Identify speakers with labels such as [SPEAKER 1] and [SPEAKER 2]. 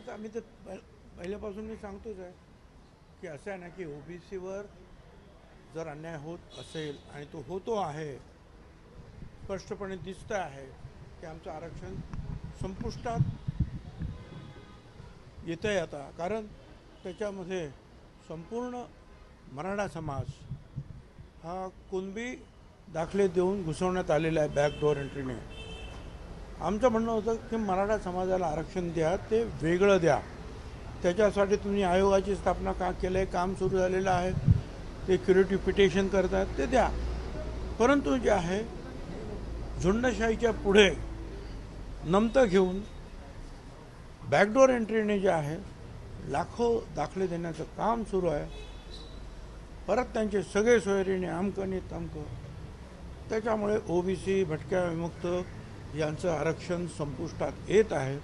[SPEAKER 1] आता आम्ही तर पहिल्यापासून मी सांगतोच आहे की असं आहे ना की ओबीसीवर जर अन्याय होत असेल आणि तो होतो आहे, स्पष्टपणे दिसतं आहे की आमचं आरक्षण संपुष्टात येतं आहे आता. कारण त्याच्यामध्ये संपूर्ण मराठा समाज हा कुणबी दाखले देऊन घुसवण्यात आलेला आहे बॅकडोअर एंट्रीने. आमचं म्हणणं होतं की मराठा समाजाला आरक्षण द्या, ते वेगळं द्या. त्याच्यासाठी तुम्ही आयोगाची स्थापना का केलं आहे, काम सुरू झालेलं आहे, ते क्युरेटिव पिटिशन करतात, ते द्या. परंतु जे आहे झुंडशाहीच्या पुढे नमतं घेऊन बॅकडोअर एंट्रीने जे आहे लाखो दाखले देण्याचं काम सुरू आहे. परत त्यांचे सगळे सोयरीने अमकं आणि तमकं. त्याच्यामुळे ओबीसी भटक्या विमुक्त यांचं आरक्षण संपुष्टात येत आहे.